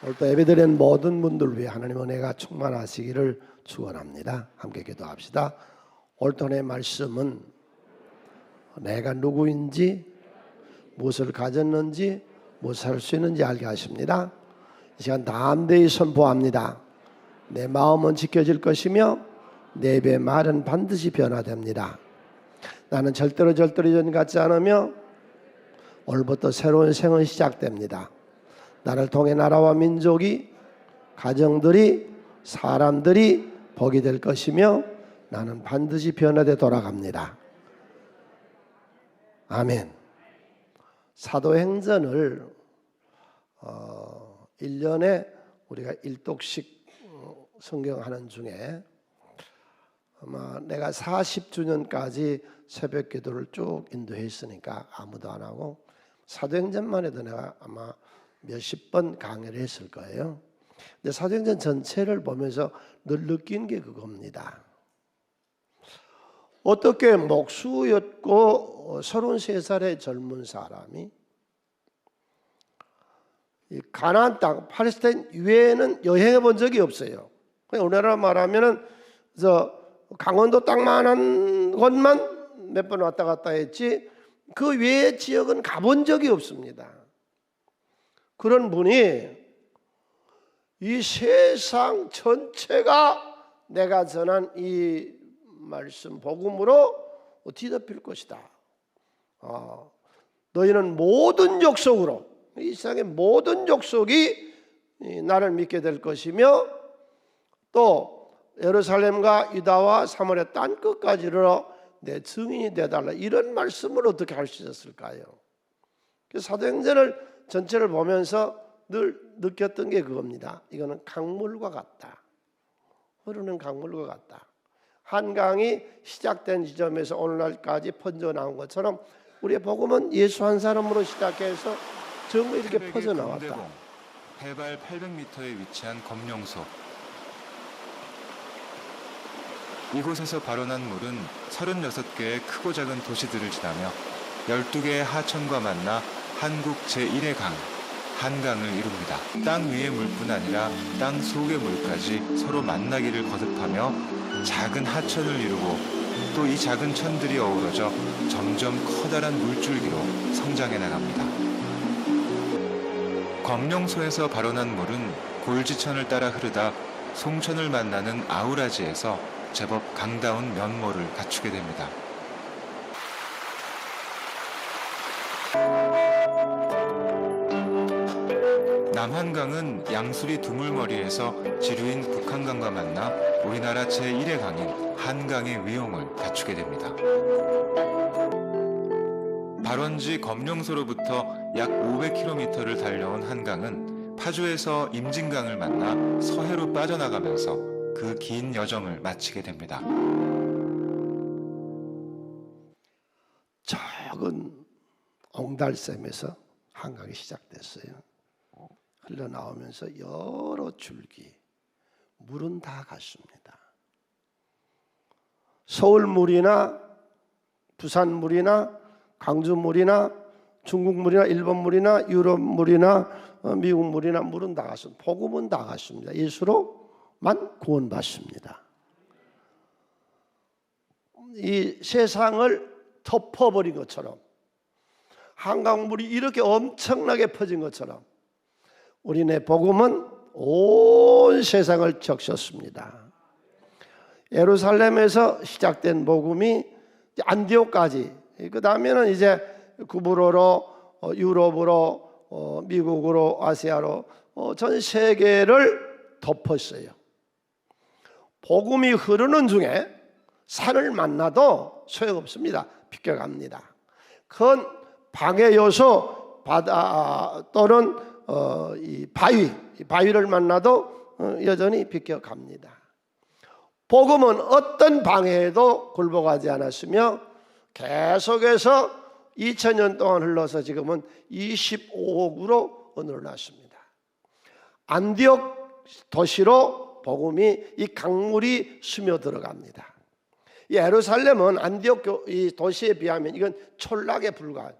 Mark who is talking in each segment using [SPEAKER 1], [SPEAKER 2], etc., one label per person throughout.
[SPEAKER 1] 오늘 또 예배드린 모든 분들 위해 하나님 은혜가 충만하시기를 축원합니다. 함께 기도합시다. 오늘 내 말씀은 내가 누구인지, 무엇을 가졌는지, 무엇을 할 수 있는지 알게 하십니다. 이 시간 담대히 선포합니다. 내 마음은 지켜질 것이며 내 입의 말은 반드시 변화됩니다. 나는 절대로 전 같지 않으며 오늘부터 새로운 생은 시작됩니다. 나를 통해 나라와 민족이, 가정들이, 사람들이 복이 될 것이며 나는 반드시 변화돼 돌아갑니다. 아멘. 사도행전을 1년에 우리가 1독씩 성경하는 중에 아마 내가 40주년까지 새벽 기도를 쭉 인도했으니까 아무도 안 하고 사도행전만 해도 내가 아마 몇십 번 강의를 했을 거예요. 근데 사도행전 전체를 보면서 늘 느낀 게 그겁니다. 어떻게 목수였고 33살의 젊은 사람이 이 가나안 땅 팔레스타인 이외에는 여행해 본 적이 없어요. 우리나라 말하면은 강원도 땅만한 곳만 몇 번 왔다 갔다 했지 그 외의 지역은 가본 적이 없습니다. 그런 분이 이 세상 전체가 내가 전한 이 말씀 복음으로 뒤덮일 것이다. 너희는 모든 족속으로 이 세상의 모든 족속이 나를 믿게 될 것이며 또 예루살렘과 유다와 사마리아 땅 끝까지 이르러 내 증인이 되달라. 이런 말씀을 어떻게 할 수 있었을까요? 사도행전을 전체를 보면서 늘 느꼈던 게 그겁니다. 이거는 강물과 같다. 흐르는 강물과 같다. 한강이 시작된 지점에서 오늘날까지 퍼져나온 것처럼 우리의 복음은 예수 한 사람으로 시작해서 전부 이렇게 퍼져나왔다.
[SPEAKER 2] 해발 800m에 위치한 검룡소. 이곳에서 발원한 물은 36개의 크고 작은 도시들을 지나며 12개의 하천과 만나 한국 제1의 강, 한강을 이룹니다. 땅 위의 물뿐 아니라 땅 속의 물까지 서로 만나기를 거듭하며 작은 하천을 이루고 또 이 작은 천들이 어우러져 점점 커다란 물줄기로 성장해 나갑니다. 검룡소에서 발원한 물은 골지천을 따라 흐르다 송천을 만나는 아우라지에서 제법 강다운 면모를 갖추게 됩니다. 남한강은 양수리 두물머리에서 지류인 북한강과 만나 우리나라 제1의 강인 한강의 위용을 갖추게 됩니다. 발원지 검룡소로부터 약 500km를 달려온 한강은 파주에서 임진강을 만나 서해로 빠져나가면서 그 긴 여정을 마치게 됩니다.
[SPEAKER 1] 작은 옹달샘에서 한강이 시작됐어요. 흘러나오면서 여러 줄기, 물은 다 같습니다. 서울물이나 부산물이나 강주물이나 중국물이나 일본물이나 유럽물이나 미국물이나 물은 다 같습니다. 복음은 다 같습니다. 예수로만 구원받습니다. 이 세상을 덮어버린 것처럼 한강물이 이렇게 엄청나게 퍼진 것처럼 우리네 복음은 온 세상을 적셨습니다. 예루살렘에서 시작된 복음이 안디옥까지, 그 다음에는 이제 구브로로 유럽으로 미국으로 아시아로 전 세계를 덮었어요. 복음이 흐르는 중에 산을 만나도 소용없습니다. 비껴갑니다. 큰 방해 요소 바다 또는 이 바위를 만나도 여전히 비껴갑니다. 복음은 어떤 방해에도 굴복하지 않았으며 계속해서 2000년 동안 흘러서 지금은 25억으로 늘어났습니다. 안디옥 도시로 복음이 이 강물이 스며들어갑니다. 예루살렘은 안디옥 이 도시에 비하면 이건 촌락에 불과한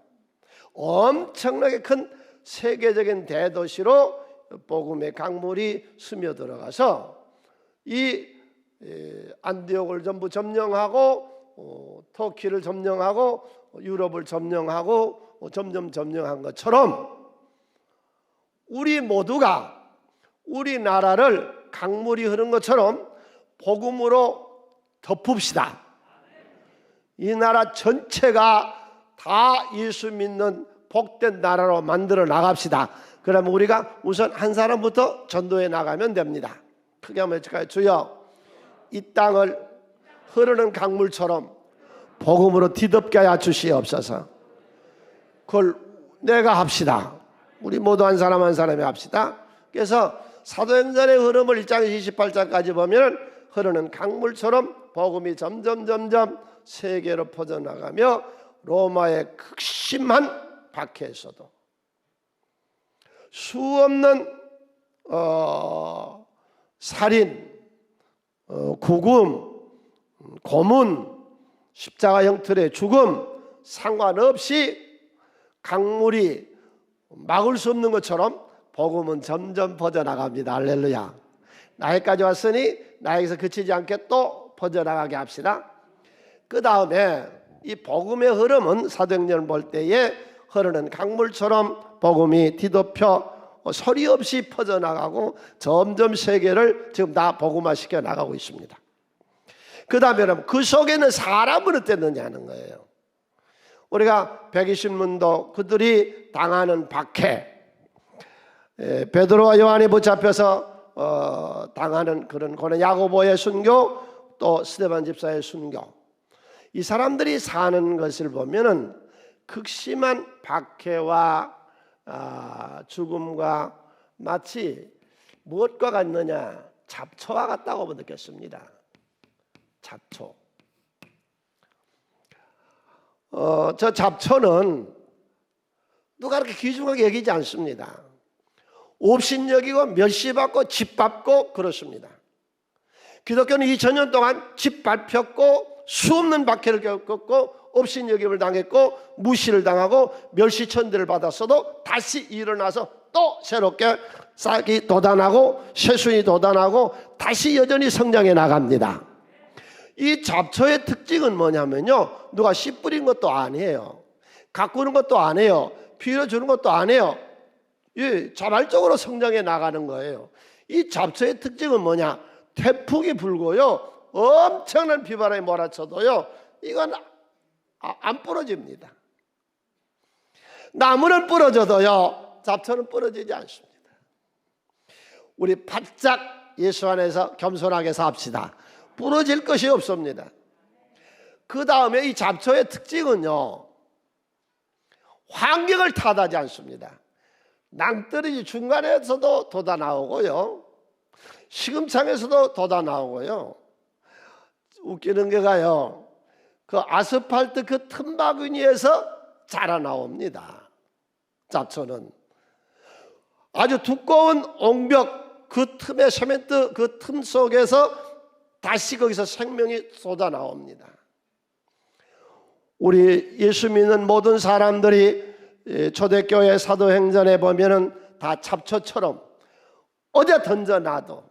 [SPEAKER 1] 엄청나게 큰 세계적인 대도시로 복음의 강물이 스며들어가서 이 안디옥을 전부 점령하고 터키를 점령하고 유럽을 점령하고 점점 점령한 것처럼 우리 모두가 우리나라를 강물이 흐른 것처럼 복음으로 덮읍시다. 이 나라 전체가 다 예수 믿는 복된 나라로 만들어 나갑시다. 그러면 우리가 우선 한 사람부터 전도해 나가면 됩니다. 크게 한번 해줄까요? 주여, 이 땅을 흐르는 강물처럼 복음으로 뒤덮게 하여 주시옵소서. 그걸 내가 합시다. 우리 모두 한 사람 한 사람이 합시다. 그래서 사도행전의 흐름을 1장 28장까지 보면 흐르는 강물처럼 복음이 점점 세계로 퍼져나가며 로마의 극심한 박해에서도 수없는 살인, 구금, 고문, 십자가 형틀의 죽음 상관없이 강물이 막을 수 없는 것처럼 복음은 점점 퍼져나갑니다. 할렐루야. 나에까지 왔으니 나에게서 그치지 않게 또 퍼져나가게 합시다. 그 다음에 이 복음의 흐름은 사도행전을 볼 때에 흐르는 강물처럼 복음이 뒤덮여 소리 없이 퍼져나가고 점점 세계를 지금 다 복음화시켜 나가고 있습니다. 그 다음에 그 속에는 사람은 어땠느냐 하는 거예요. 우리가 120문도 그들이 당하는 박해, 베드로와 요한이 붙잡혀서 당하는 그런 고난, 야고보의 순교, 또 스데반 집사의 순교, 이 사람들이 사는 것을 보면은 극심한 박해와 죽음과 마치 무엇과 같느냐, 잡초와 같다고 느꼈습니다. 잡초. 저 잡초는 누가 그렇게 귀중하게 여기지 않습니다. 업신여기고 멸시받고 짓밟고 그렇습니다. 기독교는 2000년 동안 짓밟혔고 수없는 박해를 겪었고 업신여김을 당했고 무시를 당하고 멸시천대를 받았어도 다시 일어나서 또 새롭게 싹이 돋아나고 새순이 돋아나고 다시 여전히 성장해 나갑니다. 이 잡초의 특징은 뭐냐면요, 누가 씨 뿌린 것도 아니에요, 가꾸는 것도 아니에요, 피워주는 것도 아니에요. 자발적으로 성장해 나가는 거예요. 이 잡초의 특징은 뭐냐, 태풍이 불고요, 엄청난 비바람이 몰아쳐도요 이건 안 부러집니다. 나무는 부러져도요 잡초는 부러지지 않습니다. 우리 바짝 예수 안에서 겸손하게 삽시다. 부러질 것이 없습니다. 그 다음에 이 잡초의 특징은요, 환경을 탓하지 않습니다. 낭떠러지 중간에서도 돋아 나오고요, 시금창에서도 돋아 나오고요. 웃기는 게가요, 그 아스팔트 그 틈바구니에서 자라나옵니다. 잡초는 아주 두꺼운 옹벽 그 틈에, 세멘트 그 틈 속에서 다시 거기서 생명이 쏟아나옵니다. 우리 예수 믿는 모든 사람들이 초대교회 사도행전에 보면은 다 잡초처럼 어디다 던져놔도,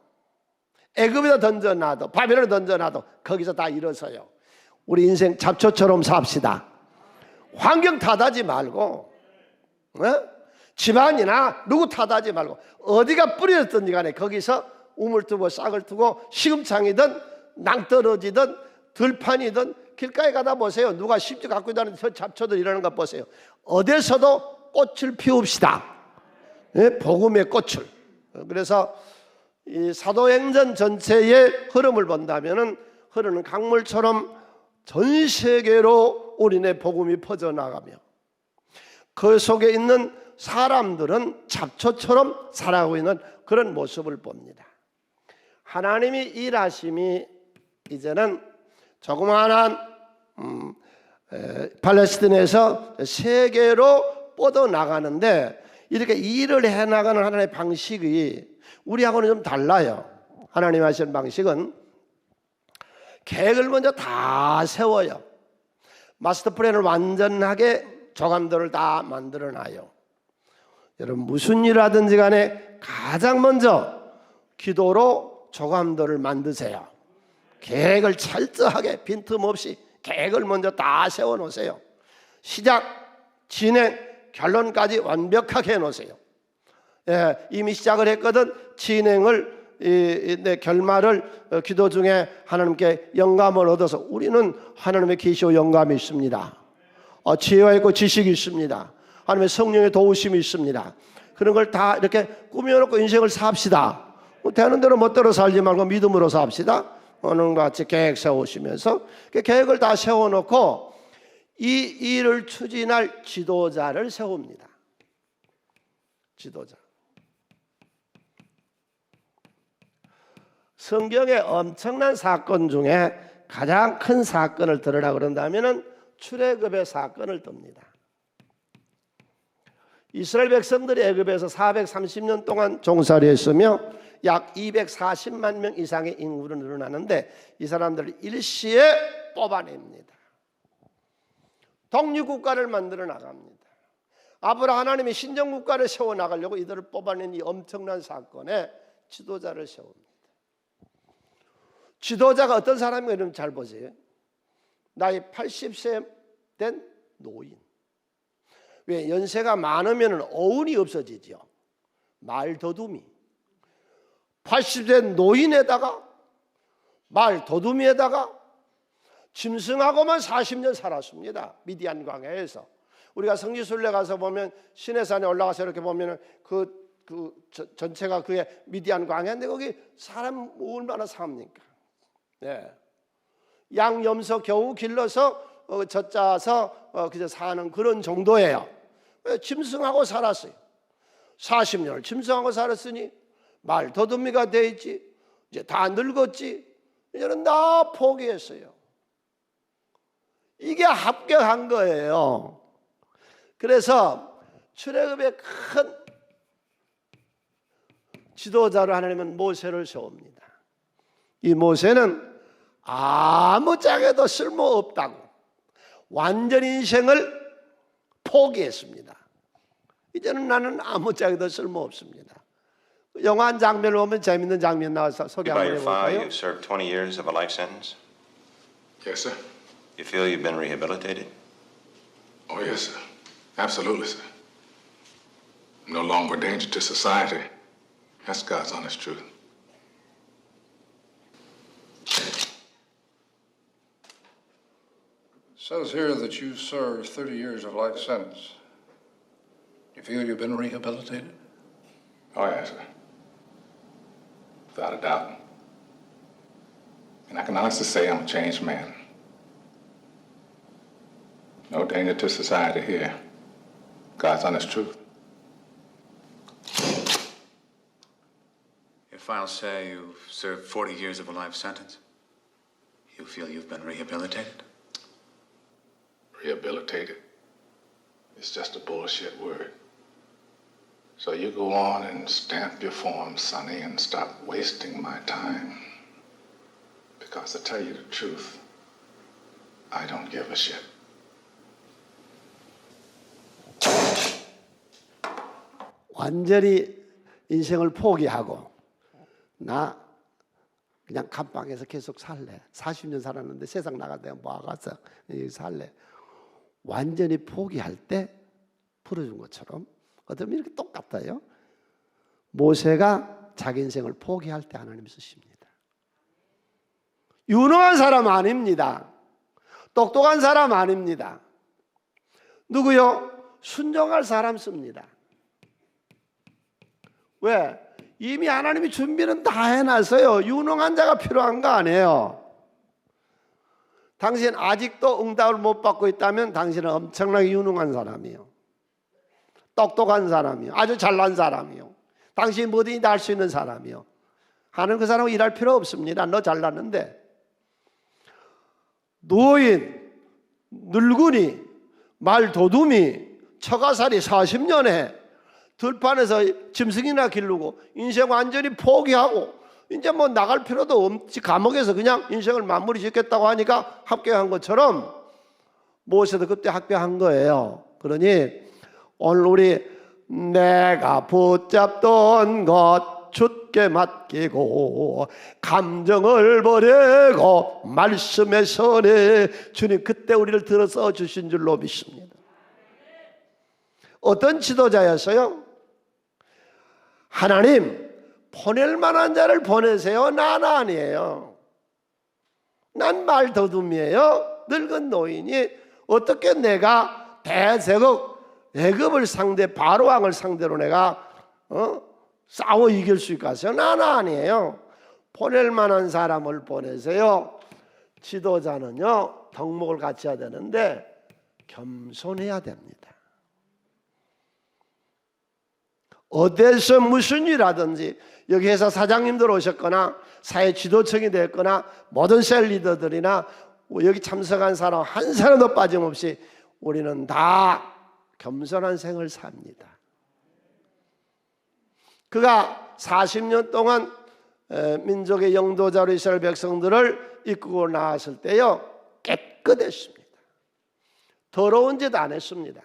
[SPEAKER 1] 애굽에다 던져놔도, 바벨론에 던져놔도 거기서 다 일어서요. 우리 인생 잡초처럼 삽시다. 환경 탓하지 말고, 집안이나 누구 탓하지 말고, 어디가 뿌려졌든지 간에 거기서 우물 트고 싹을 트고, 시금창이든 낭떠러지든 들판이든 길가에 가다 보세요. 누가 심지 갖고 다니는 저 잡초들 이러는 거 보세요. 어디서도 꽃을 피웁시다. 복음의 꽃을. 그래서 이 사도행전 전체의 흐름을 본다면은 흐르는 강물처럼 전 세계로 우리네 복음이 퍼져나가며 그 속에 있는 사람들은 잡초처럼 살아가고 있는 그런 모습을 봅니다. 하나님이 일하심이 이제는 조그마한 팔레스틴에서 세계로 뻗어나가는데, 이렇게 일을 해나가는 하나님의 방식이 우리하고는 좀 달라요. 하나님 하시는 방식은 계획을 먼저 다 세워요. 마스터 플랜을 완전하게 조감들을 다 만들어놔요. 여러분 무슨 일을 하든지 간에 가장 먼저 기도로 조감도를 만드세요. 계획을 철저하게 빈틈없이 계획을 먼저 다 세워놓으세요. 시작, 진행, 결론까지 완벽하게 해놓으세요. 예, 이미 시작을 했거든 진행을 결말을 기도 중에 하나님께 영감을 얻어서 우리는 하나님의 계시와 영감이 있습니다. 지혜가 있고 지식이 있습니다. 하나님의 성령의 도우심이 있습니다. 그런 걸 다 이렇게 꾸며놓고 인생을 삽시다. 되는 대로 멋대로 살지 말고 믿음으로 삽시다. 오늘 같이 계획 세우시면서 계획을 다 세워놓고 이 일을 추진할 지도자를 세웁니다. 지도자. 성경의 엄청난 사건 중에 가장 큰 사건을 들으라 그런다면 출애굽의 사건을 듭니다. 이스라엘 백성들이 애굽에서 430년 동안 종살이했으며 약 240만 명 이상의 인구로 늘어나는데 이 사람들을 일시에 뽑아냅니다. 독립국가를 만들어 나갑니다. 앞으로 하나님이 신정국가를 세워나가려고 이들을 뽑아낸 이 엄청난 사건에 지도자를 세웁니다. 지도자가 어떤 사람인가 여러분 잘 보세요. 나이 80세 된 노인. 왜? 연세가 많으면 어운이 없어지죠. 말더듬이. 80세 노인에다가 말더듬이에다가 짐승하고만 40년 살았습니다. 미디안 광야에서. 우리가 성지순례 가서 보면 시내산에 올라가서 이렇게 보면 전체가 그의 미디안 광야인데 거기 사람 얼마나 삽니까? 네. 양 염소 겨우 길러서 젖짜서 그저 사는 그런 정도예요. 짐승하고 살았어요. 40년을 짐승하고 살았으니 말 더듬이가 돼 있지. 이제 다 늙었지. 이제는 다 포기했어요. 이게 합격한 거예요. 그래서 출애굽의 큰 지도자로 하나님은 모세를 세웁니다. 이 모세는 아무짝에도 쓸모없다고 완전 인생을 포기했습니다. 이제는 나는 아무짝에도 쓸모없습니다. 영화 한 장면을 보면 재밌는 장면 나와서 소개 한번 해볼까요?
[SPEAKER 3] You've served 20 years of a life sentence.
[SPEAKER 4] Yes, sir.
[SPEAKER 3] You feel you've been rehabilitated?
[SPEAKER 4] Oh, yes, sir. Absolutely, sir. I'm no longer a danger to society. That's God's honest truth.
[SPEAKER 5] It says here that you served 30 years of life sentence. You feel you've been rehabilitated?
[SPEAKER 4] Oh, yes, sir. Without a doubt. And I can honestly say I'm a changed man. No danger to society here. God's honest truth.
[SPEAKER 6] Your files say you've served 40 years of a life sentence. You feel you've been rehabilitated?
[SPEAKER 4] Rehabilitated. It's just a bullshit word. So you go on and stamp your form, Sonny, and stop wasting my time. Because to tell you the truth, I don't give a shit.
[SPEAKER 1] 완전히 인생을 포기하고 나 그냥 감방에서 계속 살래. 40년 살았는데 세상 나가다 뭐 아가서 여기 살래. 완전히 포기할 때 풀어준 것처럼 어쩌면 이렇게 똑같아요. 모세가 자기 인생을 포기할 때 하나님 쓰십니다. 유능한 사람 아닙니다. 똑똑한 사람 아닙니다. 누구요? 순종할 사람 씁니다. 왜? 이미 하나님이 준비는 다 해놨어요. 유능한 자가 필요한 거 아니에요. 당신 아직도 응답을 못 받고 있다면 당신은 엄청나게 유능한 사람이에요. 똑똑한 사람이요. 아주 잘난 사람이요. 당신이 뭐든지 다 할 수 있는 사람이요. 하는 그 사람은 일할 필요 없습니다. 너 잘났는데. 노인, 늙은이, 말도둑이, 처가살이 40년에 들판에서 짐승이나 기르고 인생 완전히 포기하고 이제 뭐 나갈 필요도 없지. 감옥에서 그냥 인생을 마무리 짓겠다고 하니까 합격한 것처럼 모세도 그때 합격한 거예요. 그러니 오늘 우리 내가 붙잡던 것 주께 맡기고 감정을 버리고 말씀에 서네. 주님 그때 우리를 들어서 주신 줄로 믿습니다. 어떤 지도자였어요? 하나님 보낼 만한 자를 보내세요. 난 아니에요. 난 말 더듬이에요. 늙은 노인이 어떻게 내가 대제국 애굽을 상대 바로왕을 상대로 내가 싸워 이길 수 있겠어요? 난 아니에요. 보낼 만한 사람을 보내세요. 지도자는요 덕목을 갖춰야 되는데 겸손해야 됩니다. 어디서 무슨 일 하든지 여기 회사 사장님들 오셨거나 사회 지도층이 됐거나 모든 셀 리더들이나 여기 참석한 사람 한 사람도 빠짐없이 우리는 다 겸손한 생을 삽니다. 그가 40년 동안 민족의 영도자로 이스라엘 백성들을 이끌고 나왔을 때요 깨끗했습니다. 더러운 짓 안 했습니다.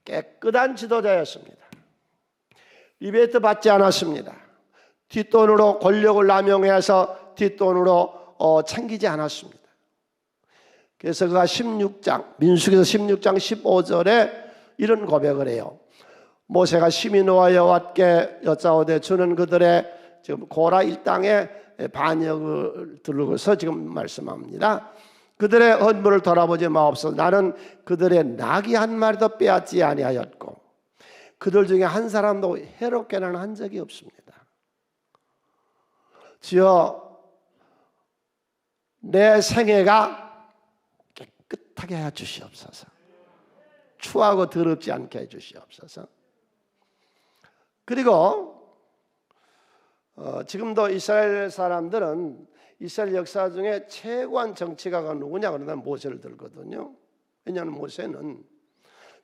[SPEAKER 1] 깨끗한 지도자였습니다. 리베이트 받지 않았습니다. 뒷돈으로 권력을 남용해서 뒷돈으로 챙기지 않았습니다. 그래서 그가 16장 민수기서 16장 15절에 이런 고백을 해요. 모세가 심히 노하여 여호와께 여짜오되 주는 그들의 지금 고라 일당의 반역을 들고서 지금 말씀합니다. 그들의 헌물을 돌아보지 마옵소서. 나는 그들의 낙이 한 마리도 빼앗지 아니하였고 그들 중에 한 사람도 해롭게는 한 적이 없습니다. 주여 내 생애가 깨끗하게 해 주시옵소서. 추하고 더럽지 않게 해 주시옵소서. 그리고 지금도 이스라엘 사람들은 이스라엘 역사 중에 최고한 정치가가 누구냐 그러면 모세를 들거든요. 왜냐하면 모세는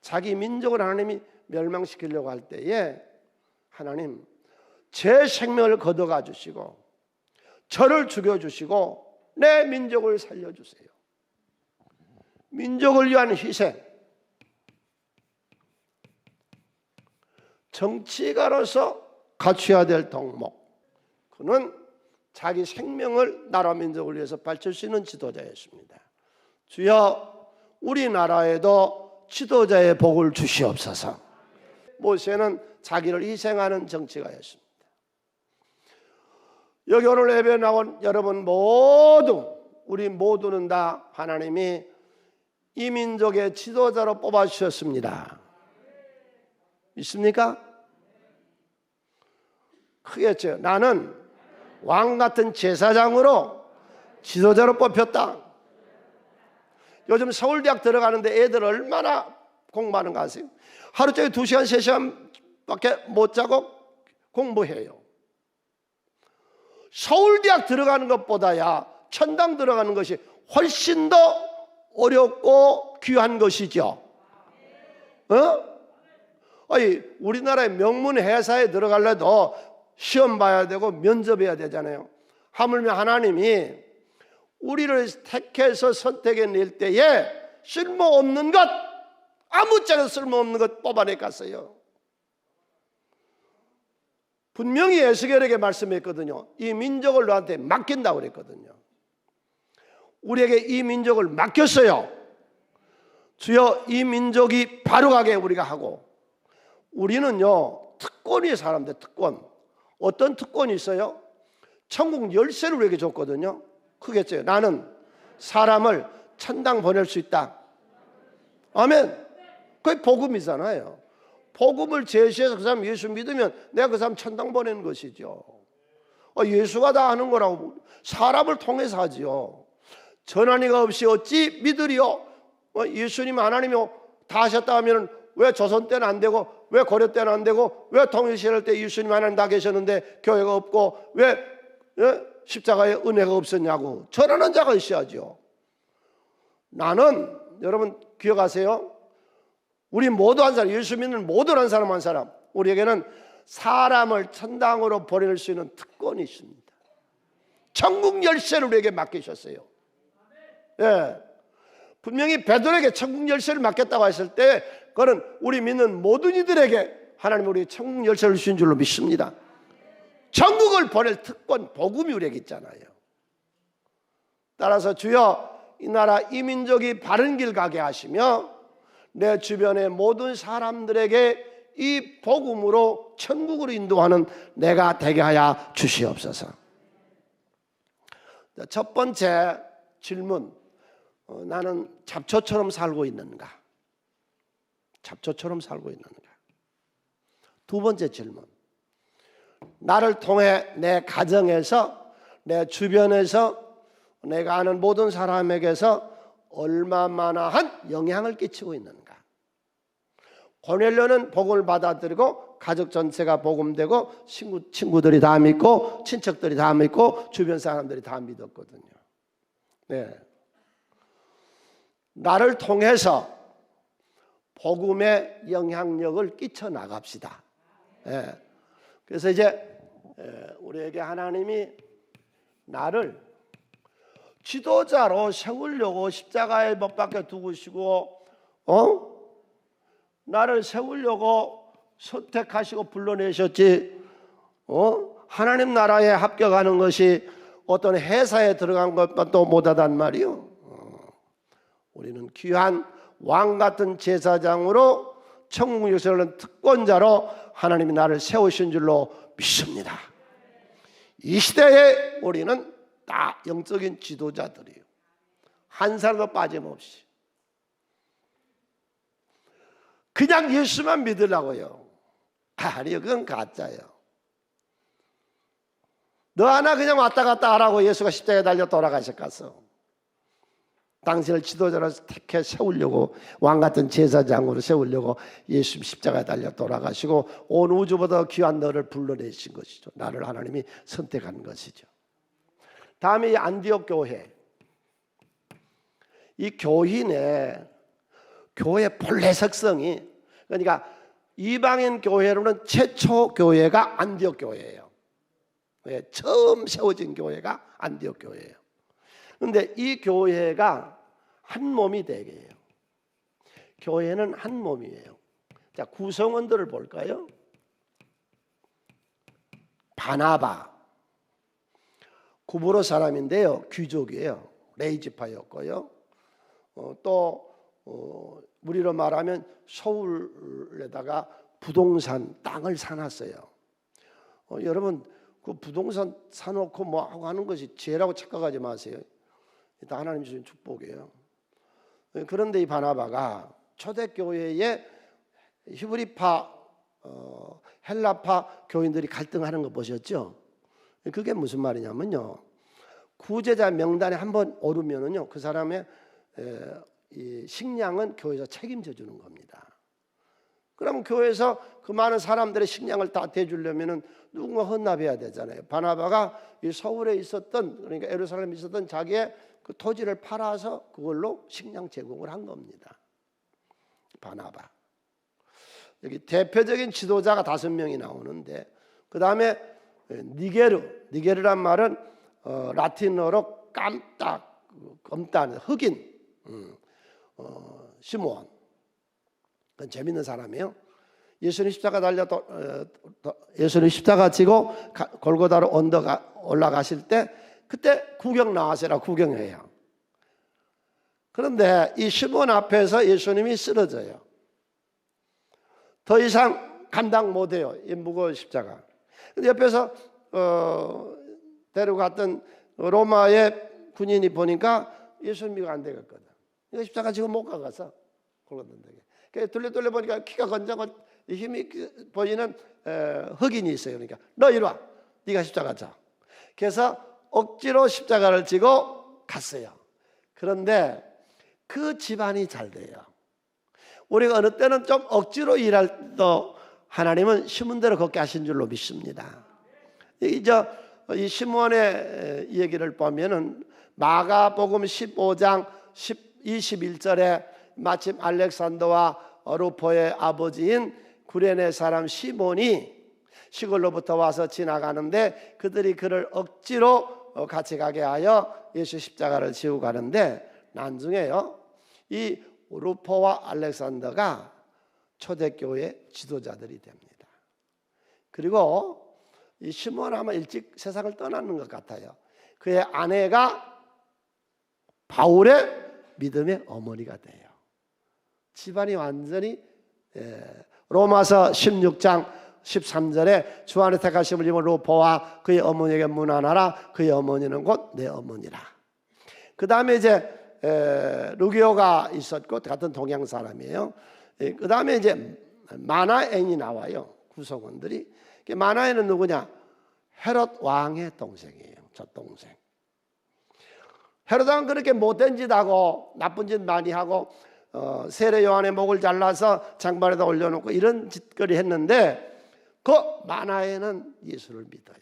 [SPEAKER 1] 자기 민족을 하나님이 멸망시키려고 할 때에 하나님 제 생명을 걷어가 주시고 저를 죽여주시고 내 민족을 살려주세요. 민족을 위한 희생. 정치가로서 갖춰야 될 덕목. 그는 자기 생명을 나라 민족을 위해서 바칠 수 있는 지도자였습니다. 주여 우리나라에도 지도자의 복을 주시옵소서. 모세는 자기를 희생하는 정치가였습니다. 여기 오늘 예배에 나온 여러분 모두 우리 모두는 다 하나님이 이 민족의 지도자로 뽑아주셨습니다. 믿습니까? 크겠죠. 나는 왕 같은 제사장으로 지도자로 뽑혔다. 요즘 서울대학 들어가는데 애들 얼마나 공부하는가 아세요? 하루 종일 2시간 3시간밖에 못 자고 공부해요. 서울대학 들어가는 것보다야 천당 들어가는 것이 훨씬 더 어렵고 귀한 것이죠. 아니 우리나라의 명문 회사에 들어가려도 시험 봐야 되고 면접해야 되잖아요. 하물며 하나님이 우리를 택해서 선택해 낼 때에 쓸모없는 것, 아무짝에도 쓸모없는 것 뽑아내갔어요. 분명히 에스겔에게 말씀했거든요. 이 민족을 너한테 맡긴다고 그랬거든요. 우리에게 이 민족을 맡겼어요. 주여 이 민족이 바로가게 우리가 하고, 우리는요 특권이 사람들 특권. 어떤 특권이 있어요? 천국 열쇠를 우리에게 줬거든요. 크겠죠. 나는 사람을 천당 보낼 수 있다. 아멘. 그게 복음이잖아요. 복음을 제시해서 그 사람 예수 믿으면 내가 그 사람 천당 보내는 것이죠. 예수가 다 하는 거라고. 사람을 통해서 하지요. 전환이가 없이 어찌 믿으리요? 예수님 하나님이 다 하셨다 하면 왜 조선 때는 안 되고, 왜 고려 때는 안 되고, 왜 통일시할 때 예수님 하나님 다 계셨는데 교회가 없고, 왜 십자가에 은혜가 없었냐고. 전하는 자가 있어야죠. 나는 여러분 기억하세요. 우리 모두 한 사람, 예수 믿는 모두 한 사람 한 사람, 우리에게는 사람을 천당으로 보낼 수 있는 특권이 있습니다. 천국 열쇠를 우리에게 맡기셨어요. 예. 분명히 베드로에게 천국 열쇠를 맡겼다고 했을 때 그는 우리 믿는 모든 이들에게 하나님 우리 천국 열쇠를 주신 줄로 믿습니다. 천국을 보낼 특권, 복음이 우리에게 있잖아요. 따라서 주여 이 나라 이 민족이 바른 길 가게 하시며 내 주변의 모든 사람들에게 이 복음으로 천국으로 인도하는 내가 되게 하여 주시옵소서. 첫 번째 질문, 나는 잡초처럼 살고 있는가? 잡초처럼 살고 있는가? 두 번째 질문, 나를 통해 내 가정에서, 내 주변에서, 내가 아는 모든 사람에게서 얼마만한 영향을 끼치고 있는가? 고넬료는 복음을 받아들이고 가족 전체가 복음되고 친구들이 다 믿고 친척들이 다 믿고 주변 사람들이 다 믿었거든요. 네. 나를 통해서 복음의 영향력을 끼쳐 나갑시다. 네. 그래서 이제 우리에게 하나님이 나를 지도자로 세우려고 십자가에 못 박혀 두시고 나를 세우려고 선택하시고 불러내셨지. 하나님 나라에 합격하는 것이 어떤 회사에 들어간 것도 못하단 말이요. 우리는 귀한 왕 같은 제사장으로 천국 역사를 특권자로 하나님이 나를 세우신 줄로 믿습니다. 이 시대에 우리는 다 영적인 지도자들이에요. 한 사람도 빠짐없이. 그냥 예수만 믿으려고요. 아니요, 그건 가짜예요. 너 하나 그냥 왔다 갔다 하라고 예수가 십자가에 달려 돌아가셨겠어. 당신을 지도자로 택해 세우려고, 왕같은 제사장으로 세우려고 예수 십자가에 달려 돌아가시고 온 우주보다 귀한 너를 불러내신 것이죠. 나를 하나님이 선택한 것이죠. 다음에 이 안디옥 교회, 이 교인의 교회 본래 특성이, 그러니까 이방인 교회로는 최초 교회가 안디옥 교회예요. 처음 세워진 교회가 안디옥 교회예요. 그런데 이 교회가 한 몸이 되게 해요. 교회는 한 몸이에요. 자, 구성원들을 볼까요? 바나바, 구브로 사람인데요, 귀족이에요. 레이지파였고요. 우리로 말하면 서울에다가 부동산 땅을 사놨어요. 여러분 그 부동산 사놓고 뭐 하고 하는 것이 죄라고 착각하지 마세요. 다 하나님 주신 축복이에요. 그런데 이 바나바가 초대교회에 히브리파, 헬라파 교인들이 갈등하는 거 보셨죠? 그게 무슨 말이냐면요, 구제자 명단에 한번 오르면은요, 그 사람의 이 식량은 교회에서 책임져 주는 겁니다. 그럼 교회에서 그 많은 사람들의 식량을 다 대주려면은 누군가 헌납해야 되잖아요. 바나바가 이 서울에 있었던, 그러니까 예루살렘에 있었던 자기의 그 토지를 팔아서 그걸로 식량 제공을 한 겁니다. 바나바. 여기 대표적인 지도자가 5명이 나오는데, 그 다음에 니게르란 말은 라틴어로 검다, 흑인, 시므온. 그건 재밌는 사람이에요. 예수님 십자가 지고 골고다로 언덕 올라가실 때 그때 구경 나와서라 구경해요. 그런데 이 시므온 앞에서 예수님이 쓰러져요. 더 이상 감당 못해요, 이 무거운 십자가. 근데 옆에서 데려갔던 로마의 군인이 보니까 예수님이 안 되겠거든. 이거 십자가 지금 못 가서 골고다에. 둘레 보니까 키가 건장하고 힘이 보이는 흑인이 있어요. 그러니까 너 이리 와, 네가 십자가 져. 그래서 억지로 십자가를 지고 갔어요. 그런데 그 집안이 잘 돼요. 우리가 어느 때는 좀 억지로 일할 때 하나님은 심은 대로 걷게 하신 줄로 믿습니다. 이 시므온의 얘기를 보면은 마가복음 15장 21절에 마침 알렉산더와 루포의 아버지인 구레네 사람 시몬이 시골로부터 와서 지나가는데 그들이 그를 억지로 같이 가게 하여 예수 십자가를 지고 가는데 나중에요, 이 루포와 알렉산더가 초대교회 지도자들이 됩니다. 그리고 이 시몬은 아마 일찍 세상을 떠나는 것 같아요. 그의 아내가 바울의 믿음의 어머니가 돼요. 집안이 완전히 로마서 16장 13절에 주 안에 택하심을 입은 루포와 그의 어머니에게 문안하라. 그의 어머니는 곧 내 어머니라. 그 다음에 이제 루기오가 있었고 같은 동양 사람이에요. 그 다음에 이제 마나엔이 나와요. 구성원들이. 마나엔은 누구냐? 헤롯 왕의 동생이에요. 저 동생. 헤롯 왕은 그렇게 못된 짓 하고 나쁜 짓 많이 하고 세례 요한의 목을 잘라서 장발에다 올려놓고 이런 짓거리 했는데 그 마나엔은 예수를 믿어요.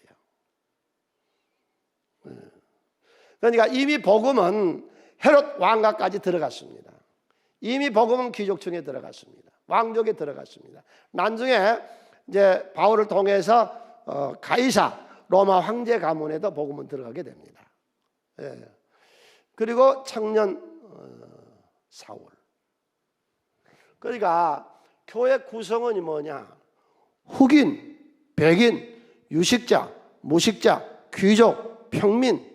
[SPEAKER 1] 그러니까 이미 복음은 헤롯 왕가까지 들어갔습니다. 이미 복음은 귀족층에 들어갔습니다. 왕족에 들어갔습니다. 나중에 이제 바울을 통해서 가이사 로마 황제 가문에도 복음은 들어가게 됩니다. 예. 그리고 청년 사울. 그러니까 교회 구성원이 뭐냐? 흑인, 백인, 유식자, 무식자, 귀족, 평민,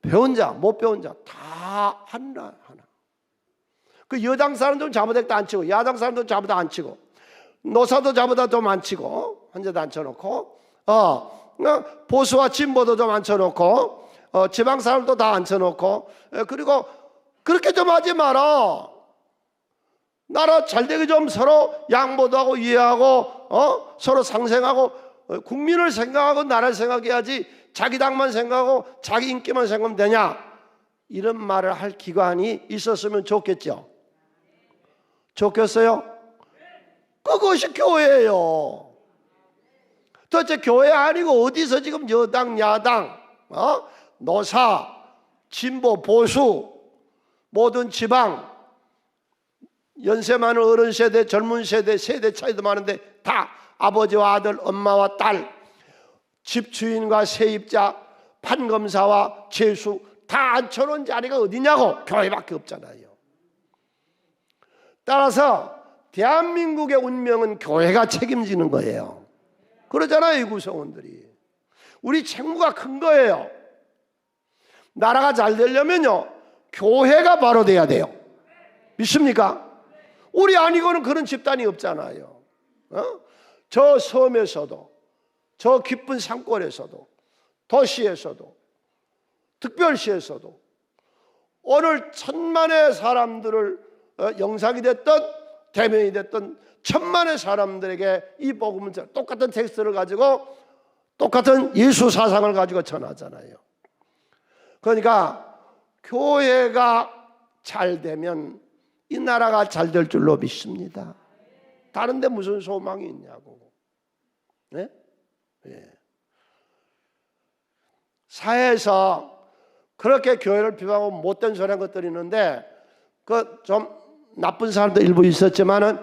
[SPEAKER 1] 배운 자, 못 배운 자 다 하나. 그 여당 사람도 잡아대도 안 치고 야당 사람도 잡아다 안 치고 노사도 잡아다 좀 안 치고 한자도 앉혀놓고 보수와 진보도 좀 앉혀놓고 지방 사람도 다 앉혀놓고 그리고 그렇게 좀 하지 마라. 나라 잘되게 좀 서로 양보도 하고 이해하고 서로 상생하고 국민을 생각하고 나라를 생각해야지 자기 당만 생각하고 자기 인기만 생각하면 되냐? 이런 말을 할 기관이 있었으면 좋겠죠. 좋겠어요? 그것이 교회예요. 도대체 교회 아니고 어디서 지금 여당 야당 노사 진보 보수 모든 지방 연세 많은 어른 세대 젊은 세대 세대 차이도 많은데 다 아버지와 아들 엄마와 딸 집주인과 세입자 판검사와 죄수 다 앉혀놓은 자리가 어디냐고. 교회밖에 없잖아요. 따라서 대한민국의 운명은 교회가 책임지는 거예요. 그러잖아요. 이 구성원들이. 우리 책무가 큰 거예요. 나라가 잘 되려면요 교회가 바로 돼야 돼요. 믿습니까? 우리 아니고는 그런 집단이 없잖아요. 저 섬에서도 저 깊은 산골에서도 도시에서도 특별시에서도 오늘 천만의 사람들을 영상이 됐든 대면이 됐든 천만의 사람들에게 이 복음은 똑같은 텍스트를 가지고 똑같은 예수 사상을 가지고 전하잖아요. 그러니까 교회가 잘 되면 이 나라가 잘 될 줄로 믿습니다. 다른 데 무슨 소망이 있냐고. 네? 네. 사회에서 그렇게 교회를 비방하고 못된 소리 한 것들이 있는데 그 좀 나쁜 사람도 일부 있었지만은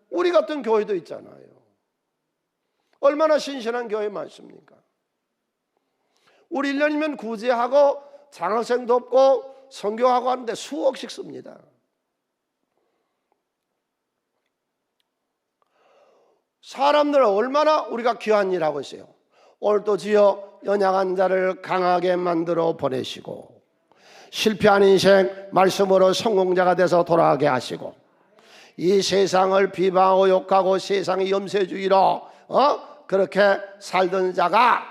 [SPEAKER 1] 우리 같은 교회도 있잖아요. 얼마나 신신한 교회 많습니까? 우리 1년이면 구제하고 장학생 돕고 선교하고 하는데 수억씩 씁니다. 사람들은 얼마나 우리가 귀한 일 하고 있어요. 오늘도 주여 연약한 자를 강하게 만들어 보내시고 실패한 인생 말씀으로 성공자가 돼서 돌아가게 하시고 이 세상을 비방하고 욕하고 세상의 염세주의로 그렇게 살던 자가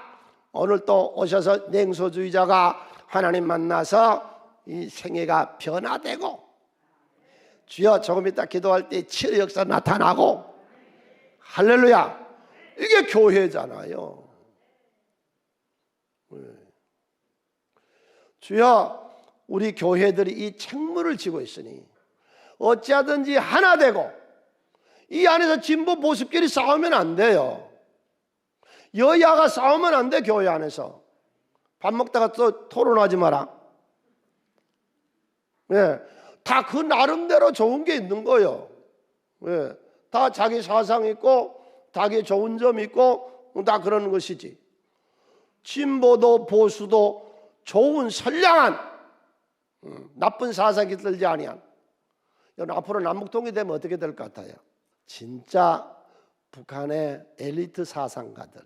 [SPEAKER 1] 오늘 또 오셔서 냉소주의자가 하나님 만나서 이 생애가 변화되고 주여 조금 이따 기도할 때 치유의 역사 나타나고 할렐루야. 이게 교회잖아요. 주여 우리 교회들이 이 책무를 지고 있으니 어찌하든지 하나 되고 이 안에서 진보 보수끼리 싸우면 안 돼요. 여야가 싸우면 안 돼. 교회 안에서 밥 먹다가 또 토론하지 마라. 예, 다 그 나름대로 좋은 게 있는 거예요. 예, 다 자기 사상 있고 자기 좋은 점 있고 다 그러는 것이지. 진보도 보수도 좋은 선량한 나쁜 사상이 들지 아니한 여러분 앞으로 남북통일이 되면 어떻게 될 것 같아요? 진짜 북한의 엘리트 사상가들,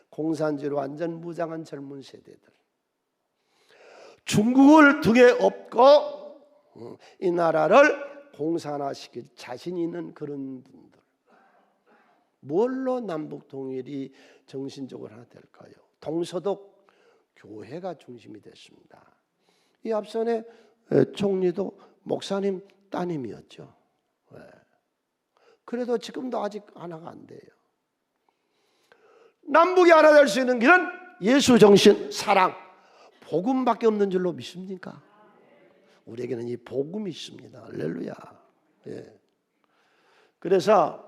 [SPEAKER 1] 공산주의로 완전 무장한 젊은 세대들, 중국을 등에 업고 이 나라를 공산화시킬 자신 있는 그런 분들, 뭘로 남북통일이 정신적으로 하나 될까요? 동서독 교회가 중심이 됐습니다. 이 앞선의 총리도 목사님 따님이었죠. 그래도 지금도 아직 하나가 안 돼요. 남북이 하나 될 수 있는 길은 예수 정신, 사랑, 복음밖에 없는 줄로 믿습니까? 우리에게는 이 복음이 있습니다. 할렐루야. 예. 그래서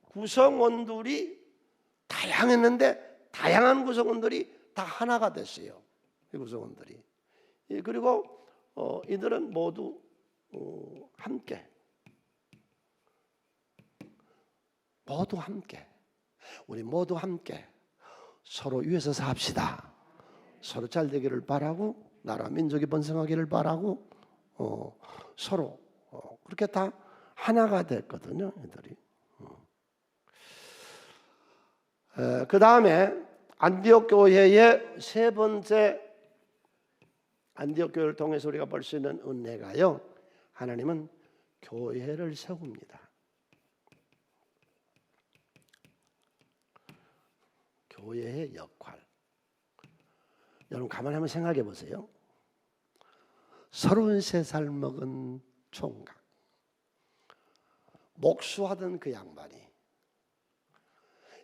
[SPEAKER 1] 구성원들이 다양했는데 다양한 구성원들이 다 하나가 됐어요. 이 구성원들이. 예, 그리고 이들은 모두 함께 우리 모두 함께 서로 위해서 삽시다. 서로 잘 되기를 바라고, 나라 민족이 번성하기를 바라고, 서로 그렇게 다 하나가 됐거든요. 이들이. 그 다음에 안디옥 교회의 세 번째, 안디옥 교회를 통해서 우리가 볼 수 있는 은혜가요, 하나님은 교회를 세웁니다. 교회의 역할. 여러분 가만히 한번 생각해 보세요. 33살 먹은 총각, 목수하던 그 양반이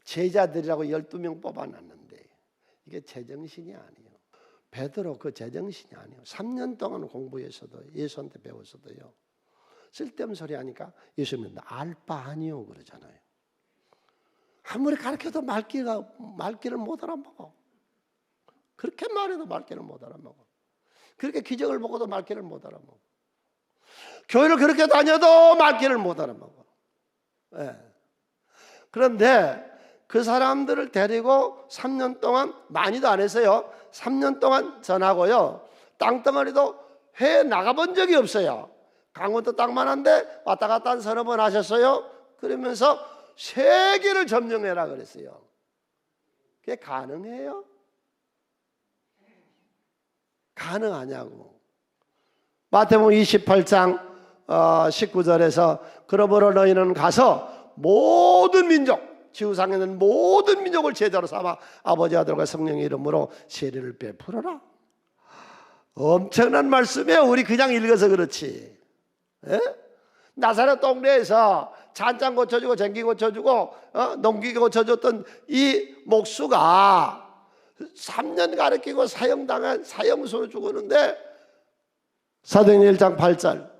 [SPEAKER 1] 제자들이라고 12명 뽑아놨는데 이게 제정신이 아니에요. 베드로 그 제정신이 아니에요. 3년 동안 공부해서도, 예수한테 배웠어도요, 쓸데없는 소리 하니까 예수님은 알바 아니요 그러잖아요. 아무리 가르쳐도 말귀를 못 알아먹어. 그렇게 말해도 말귀를 못 알아먹어. 그렇게 기적을 보고도 말귀를 못 알아먹어. 교회를 그렇게 다녀도 말귀를 못 알아먹어. 네. 그런데 그 사람들을 데리고 3년 동안, 많이도 안 했어요. 3년 동안 전하고요, 땅덩어리도 해 나가본 적이 없어요. 강원도 땅만 한데 왔다 갔다 한 30번 하셨어요. 그러면서 세계를 점령해라 그랬어요. 그게 가능해요? 가능하냐고. 마태복음 28장 19절에서 그러므로 너희는 가서 모든 민족, 지구상에 있는 모든 민족을 제자로 삼아 아버지 아들과 성령의 이름으로 세례를 베풀어라. 엄청난 말씀이에요. 우리 그냥 읽어서 그렇지. 에? 나사렛 동네에서 잔장 고쳐주고 쟁기 고쳐주고 농기 고쳐줬던 이 목수가 3년 가르치고 사형당한 사형수로 죽었는데, 사도행전 1장 8절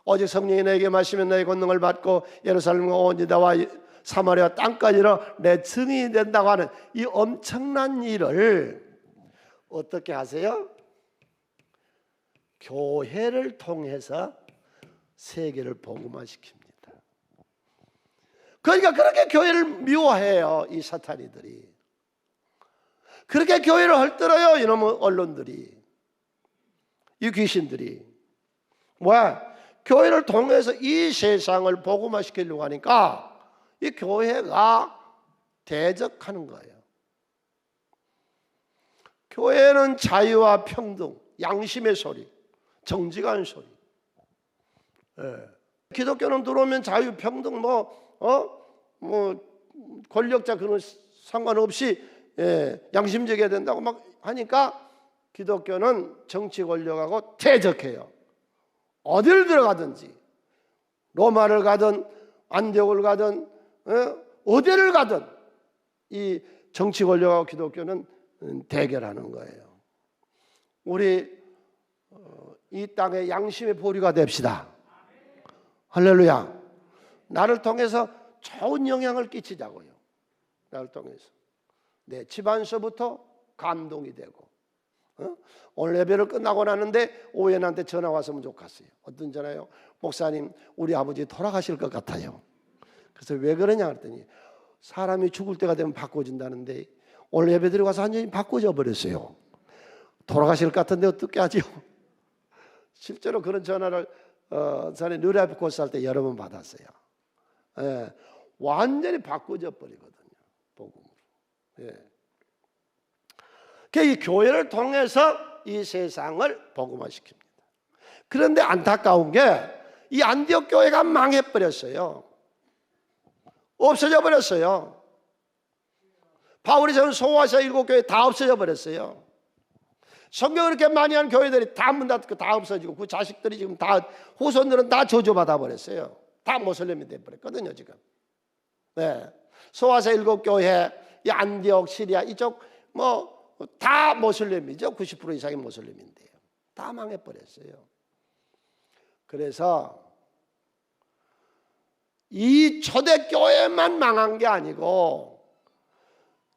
[SPEAKER 1] 오직 성령이 너에게 마시면 너의 권능을 받고 예루살렘과 온 유다와 사마리아 땅까지로 내 증인이 된다고 하는 이 엄청난 일을 어떻게 하세요? 교회를 통해서 세계를 복음화시킵니다. 그러니까 그렇게 교회를 미워해요, 이 사탄이들이. 그렇게 교회를 헐뜯어요, 이놈의 언론들이, 이 귀신들이. 왜? 교회를 통해서 이 세상을 복음화시키려고 하니까 이 교회가 대적하는 거예요. 교회는 자유와 평등, 양심의 소리, 정직한 소리. 기독교는 들어오면 자유, 평등, 권력자 그런 상관없이 양심적이어야 된다고 막 하니까 기독교는 정치 권력하고 대적해요. 어딜 들어가든지, 로마를 가든 안디옥을 가든 어디를 가든 이 정치 권력하고 기독교는 대결하는 거예요. 우리 이 땅의 양심의 보리가 됩시다. 할렐루야. 나를 통해서 좋은 영향을 끼치자고요. 나를 통해서 내 집안서부터 감동이 되고, 오늘 예배를 끝나고 나는데 오연한테 전화 왔으면 좋겠어요. 어떤 전화요? 목사님, 우리 아버지 돌아가실 것 같아요. 그래서 왜 그러냐 그랬더니 사람이 죽을 때가 되면 바꿔진다는데 오늘 예배 드리고 와서 완전히 바꿔져 버렸어요. 돌아가실 것 같은데 어떻게 하죠? 실제로 그런 전화를 전에 뉴라이프 코스 할 때 여러 번 받았어요. 예, 완전히 바꾸져 버리거든요, 복음으로. 예. 이 교회를 통해서 이 세상을 복음화시킵니다. 그런데 안타까운 게 이 안디옥 교회가 망해버렸어요. 없어져 버렸어요. 바울이 세운 소아시아 7교회 다 없어져 버렸어요. 성경을 그렇게 많이 한 교회들이 다 문 닫고 다 없어지고 그 자식들이 지금 다 후손들은 다 저주받아 버렸어요. 다 모슬렘이 돼 버렸거든요 지금. 네. 소아시아 7교회, 이 안디옥, 시리아 이쪽 뭐 다 모슬렘이죠. 90% 이상이 모슬렘인데요. 다 망해버렸어요. 그래서 이 초대교회만 망한 게 아니고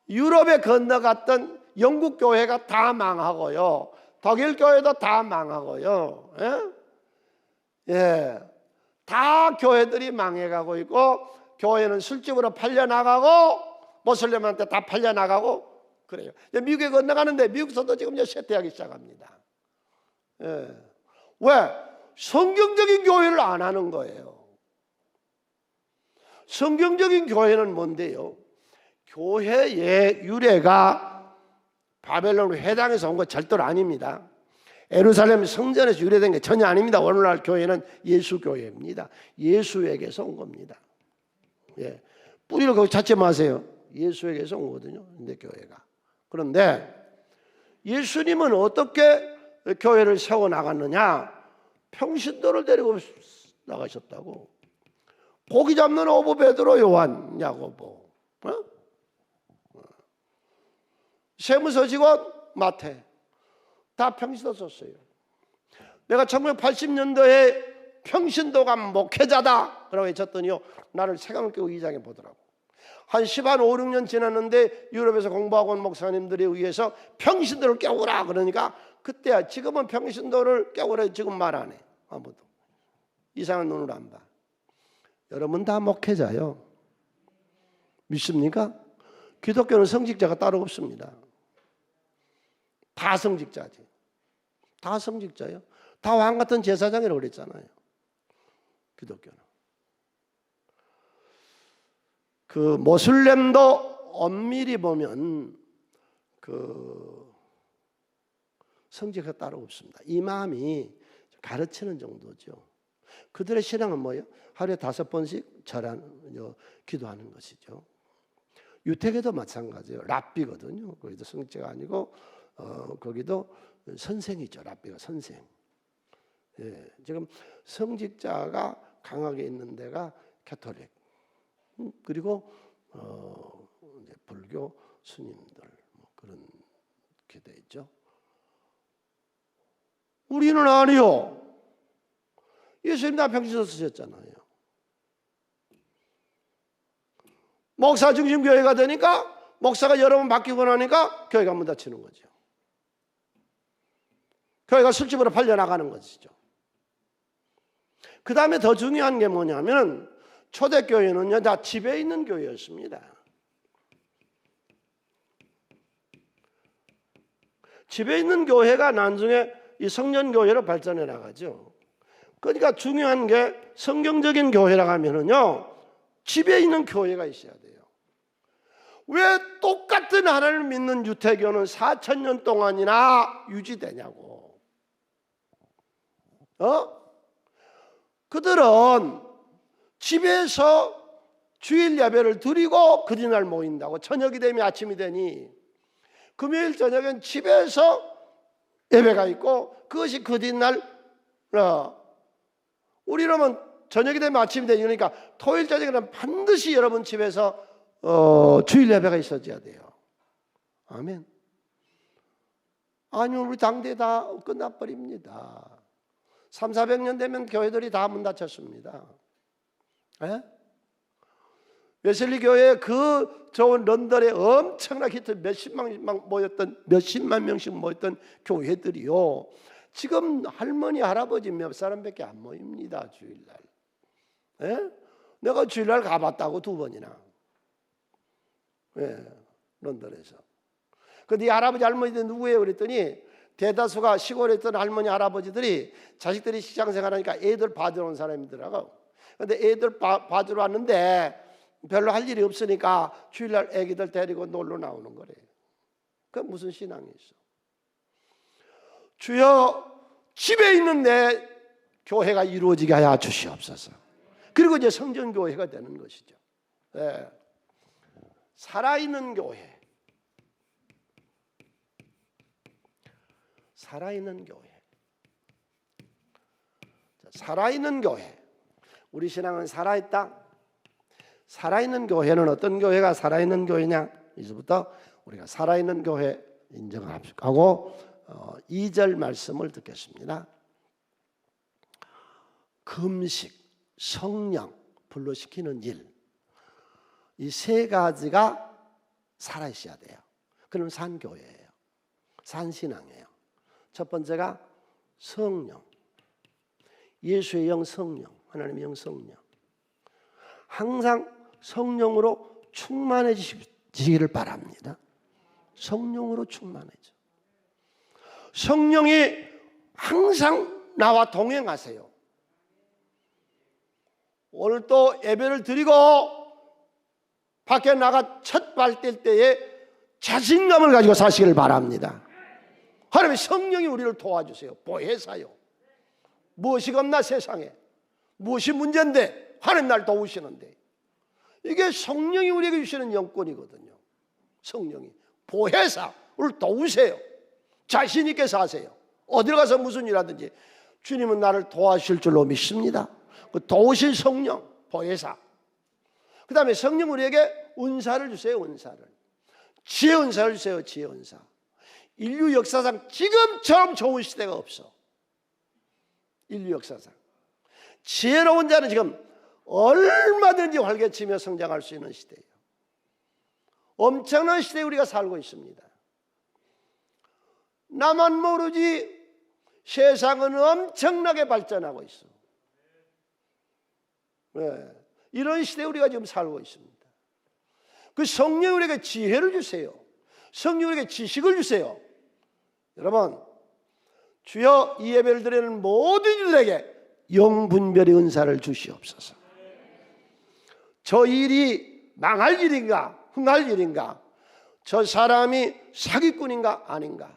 [SPEAKER 1] 유럽에 건너갔던 영국 교회가 다 망하고요. 독일 교회도 다 망하고요. 예? 예. 다 교회들이 망해가고 있고 교회는 술집으로 팔려나가고 모슬렘한테 다 팔려나가고 그래요. 미국에 건너가는데 미국에서도 지금 이제 쇠퇴하기 시작합니다. 예. 왜? 성경적인 교회를 안 하는 거예요. 성경적인 교회는 뭔데요? 교회의 유래가 바벨론 회당에서 온 거 절대로 아닙니다. 예루살렘 성전에서 유래된 게 전혀 아닙니다. 오늘날 교회는 예수 교회입니다. 예수에게서 온 겁니다. 예. 뿌리를 거기 찾지 마세요. 예수에게서 온 거거든요. 근데 교회가. 그런데 예수님은 어떻게 교회를 세워 나갔느냐? 평신도를 데리고 나가셨다고. 고기 잡는 오부 베드로 요한 야고보, 세무서 직원 마태 다 평신도 썼어요. 내가 1980년도에 평신도가 목회자다 라고 외쳤더니요 나를 세강을 끼고 이장해 보더라고. 한 5, 6년 지났는데 유럽에서 공부하고 온 목사님들에 의해서 평신도를 깨우라 그러니까 그때야. 지금은 평신도를 깨우라 지금 말 안 해. 아무도 이상한 눈으로 안 봐. 여러분 다 목회자요. 믿습니까? 기독교는 성직자가 따로 없습니다. 다 성직자지. 다 성직자요. 다 왕 같은 제사장이라고 그랬잖아요. 기독교는. 그 모슬렘도 엄밀히 보면 그 성직자가 따로 없습니다. 이마음이 가르치는 정도죠. 그들의 신앙은 뭐예요? 하루에 5번씩 기도하는 것이죠. 유태계도 마찬가지예요. 랍비거든요. 거기도 성직자가 아니고 거기도 선생이죠. 랍비가 선생. 예, 지금 성직자가 강하게 있는 데가 캐톨릭 그리고 이제 불교 스님들 뭐 그런 게 돼 있죠. 우리는 아니요. 예수님 다 평신도 쓰셨잖아요. 목사 중심 교회가 되니까 목사가 여러 번 바뀌고 나니까 교회가 문 닫히는 거죠. 교회가 술집으로 팔려나가는 것이죠. 그 다음에 더 중요한 게 뭐냐면 초대교회는요 다 집에 있는 교회였습니다. 집에 있는 교회가 나중에 이 성전교회로 발전해 나가죠. 그러니까 중요한 게 성경적인 교회라고 하면은요 집에 있는 교회가 있어야 돼요. 왜 똑같은 하나님을 믿는 유태교는 4,000년 동안이나 유지되냐고. 그들은 집에서 주일 예배를 드리고 그 뒤날 모인다고. 저녁이 되면 아침이 되니 금요일 저녁엔 집에서 예배가 있고 그것이 그 뒤날 우리는 저녁이 되면 아침이 되니 그러니까 토요일 저녁에는 반드시 여러분 집에서 주일 예배가 있어져야 돼요. 아멘. 아니면 우리 당대 다 끝나버립니다. 300-400년 되면 교회들이 다 문 닫혔습니다. 에? 웨슬리 교회 그 좋은 런던에 엄청나게 몇십만 명씩 모였던 교회들이요. 지금 할머니 할아버지 몇 사람밖에 안 모입니다. 주일날. 에? 내가 주일날 가봤다고 2번이나. 예, 런던에서. 근데 이 할아버지 할머니들 누구예요? 그랬더니 대다수가 시골에 있던 할머니 할아버지들이 자식들이 직장생활하니까 애들 봐주러 온 사람이더라고. 근데 애들 봐주러 왔는데 별로 할 일이 없으니까 주일날 애기들 데리고 놀러 나오는 거래요. 그게 무슨 신앙이 있어? 주여, 집에 있는 내 교회가 이루어지게 하여 주시옵소서. 그리고 이제 성전교회가 되는 것이죠. 네. 살아있는 교회. 살아있는 교회. 살아있는 교회. 우리 신앙은 살아있다. 살아있는 교회는 어떤 교회가 살아있는 교회냐? 이제부터 우리가 살아있는 교회 인정하고 2절 말씀을 듣겠습니다. 금식, 성령, 불러시키는 일, 이 세 가지가 살아있어야 돼요. 그럼 산교회예요. 산신앙이에요. 첫 번째가 성령, 예수의 영 성령, 하나님의 영 성령. 항상 성령으로 충만해지시기를 바랍니다. 성령으로 충만해져. 성령이 항상 나와 동행하세요. 오늘 또 예배를 드리고 밖에 나가 첫 발 뗄 때에 자신감을 가지고 사시기를 바랍니다. 하나님의 성령이 우리를 도와주세요. 보혜사요. 무엇이 겁나 세상에. 무엇이 문제인데 하나님 날 도우시는데. 이게 성령이 우리에게 주시는 영권이거든요. 성령이 보혜사, 우리를 도우세요. 자신 있게 사세요. 어딜 가서 무슨 일 하든지 주님은 나를 도와주실 줄로 믿습니다. 그 도우실 성령, 보혜사. 그 다음에 성령 우리에게 은사를 주세요. 은사를. 지혜 은사를 주세요. 지혜 은사. 인류 역사상 지금처럼 좋은 시대가 없어. 인류 역사상. 지혜로운 자는 지금 얼마든지 활개치며 성장할 수 있는 시대예요. 엄청난 시대에 우리가 살고 있습니다. 나만 모르지 세상은 엄청나게 발전하고 있어. 네. 이런 시대에 우리가 지금 살고 있습니다. 그 성령 우리에게 지혜를 주세요. 성령 우리에게 지식을 주세요. 여러분, 주여 이 예배를 드리는 모든 이들에게 영분별의 은사를 주시옵소서. 저 일이 망할 일인가 흥할 일인가, 저 사람이 사기꾼인가 아닌가,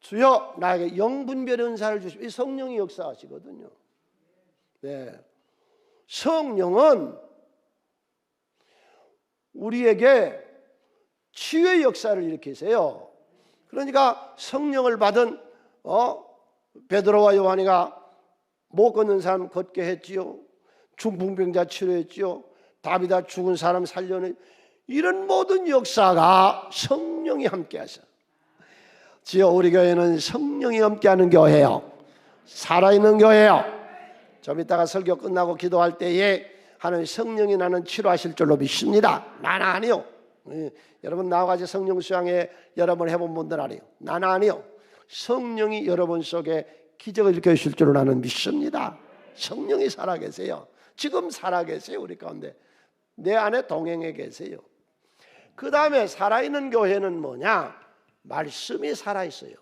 [SPEAKER 1] 주여 나에게 영분별의 은사를 주시고, 이 성령이 역사하시거든요. 네. 성령은 우리에게 치유의 역사를 일으키세요. 그러니까 성령을 받은 베드로와 요한이가 못 걷는 사람 걷게 했지요. 중풍병자 치료했지요. 다비다 죽은 사람 살려내. 이런 모든 역사가 성령이 함께하셔. 지어 우리 교회는 성령이 함께하는 교회예요. 살아있는 교회예요. 좀 이따가 설교 끝나고 기도할 때에 하나님 성령이 나는 치료하실 줄로 믿습니다. 나는 아니요. 여러분 나와가지고 성령 수양회 여러 번 해본 분들 아니요. 나는 아니요. 성령이 여러분 속에 기적을 일으키실 줄로 나는 믿습니다. 성령이 살아계세요. 지금 살아계세요. 우리 가운데 내 안에 동행해 계세요. 그 다음에 살아있는 교회는 뭐냐? 말씀이 살아있어요.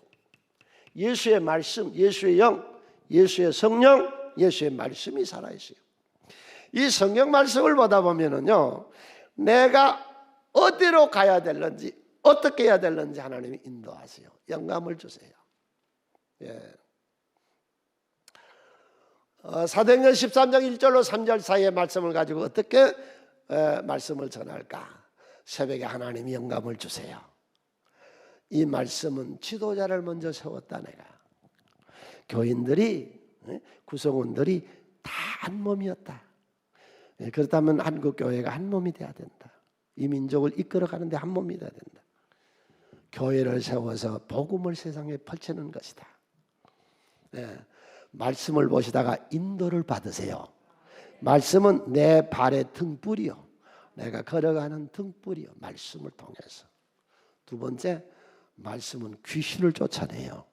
[SPEAKER 1] 예수의 말씀, 예수의 영, 예수의 성령, 예수의 말씀이 살아있어요. 이 성경 말씀을 보다 보면은요, 내가 어디로 가야 될는지, 어떻게 해야 될는지 하나님이 인도하세요. 영감을 주세요. 예. 사도행전 13장 1절로 3절 사이의 말씀을 가지고 어떻게 말씀을 전할까? 새벽에 하나님이 영감을 주세요. 이 말씀은 지도자를 먼저 세웠다. 내가 교인들이, 구성원들이 다 한 몸이었다. 그렇다면 한국교회가 한 몸이 돼야 된다. 이 민족을 이끌어가는데 한 몸이 돼야 된다. 교회를 세워서 복음을 세상에 펼치는 것이다. 말씀을 보시다가 인도를 받으세요. 말씀은 내 발의 등불이요, 내가 걸어가는 등불이요. 말씀을 통해서. 두 번째, 말씀은 귀신을 쫓아내요.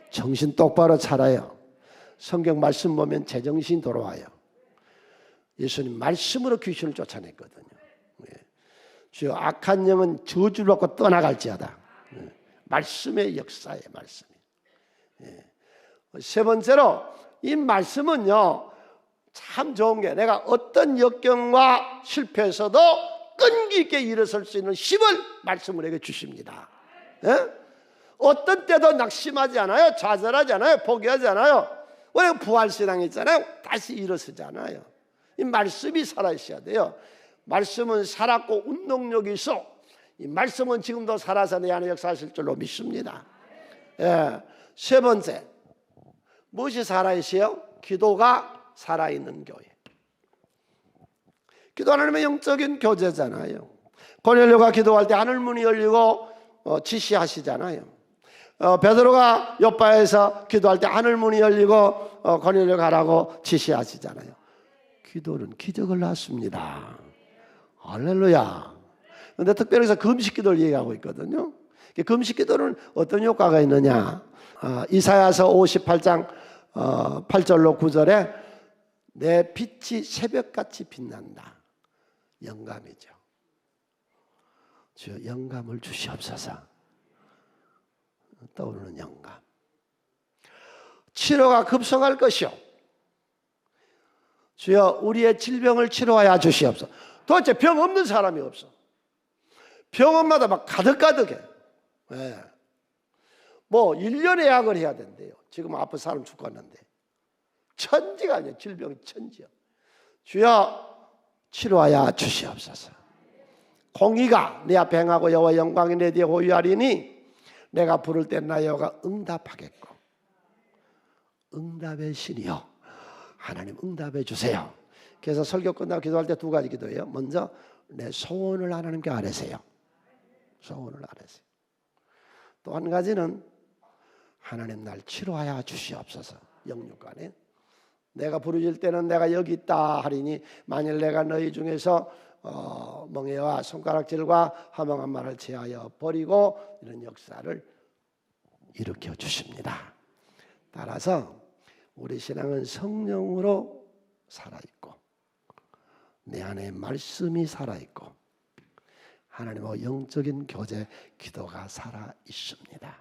[SPEAKER 1] 정신 똑바로 차려요. 성경 말씀 보면 제정신 돌아와요. 예수님 말씀으로 귀신을 쫓아냈거든요. 주여 악한 영은 저주를 받고 떠나갈지어다. 말씀의 역사의 말씀이. 세 번째로 이 말씀은요 참 좋은 게 내가 어떤 역경과 실패에서도 끈기 있게 일어설 수 있는 힘을 말씀을 내게 주십니다. 예? 어떤 때도 낙심하지 않아요. 좌절하지 않아요. 포기하지 않아요. 우리가 부활신앙 있잖아요. 다시 일어서잖아요. 이 말씀이 살아있어야 돼요. 말씀은 살았고 운동력이 있어. 이 말씀은 지금도 살아서 내 안에 역사하실 줄로 믿습니다. 예. 세 번째, 무엇이 살아있어요? 기도가 살아있는 교회. 기도 하나님의 영적인 교제잖아요. 고넬료가 기도할 때 하늘문이 열리고 지시하시잖아요. 베드로가 요바에서 기도할 때 하늘문이 열리고 고넬료 가라고 지시하시잖아요. 기도는 기적을 낳습니다. 할렐루야. 그런데 특별히 금식기도를 얘기하고 있거든요. 금식기도는 어떤 효과가 있느냐? 이사야서 58장 8절로 9절에 내 빛이 새벽같이 빛난다. 영감이죠. 주여 영감을 주시옵소서. 떠오르는 영감. 치료가 급성할 것이요. 주여 우리의 질병을 치료하여 주시옵소서. 도대체 병 없는 사람이 없어. 병원마다 막 가득가득해. 네. 뭐 1년에 약을 해야 된대요. 지금 아픈 사람 죽었는데. 천지가 아니에요. 질병이 천지야. 주여 치료하여 주시옵소서. 공의가 내 앞에 행하고 여호와 영광이 내 뒤에 호위하리니 내가 부를 때 나 여호와가 응답하겠고 응답의 신이요. 하나님 응답해 주세요. 그래서 설교 끝나고 기도할 때 두 가지 기도해요. 먼저 내 소원을 하나님께 아뢰세요. 소원을 아뢰세요. 또 한 가지는 하나님 날 치료하여 주시옵소서. 영육간에 내가 부르짖을 때는 내가 여기 있다 하리니 만일 내가 너희 중에서 멍에와 손가락질과 허망한 말을 제하여 버리고 이런 역사를 일으켜 주십니다. 따라서 우리 신앙은 성령으로 살아있고 내 안에 말씀이 살아있고 하나님과 영적인 교제 기도가 살아있습니다.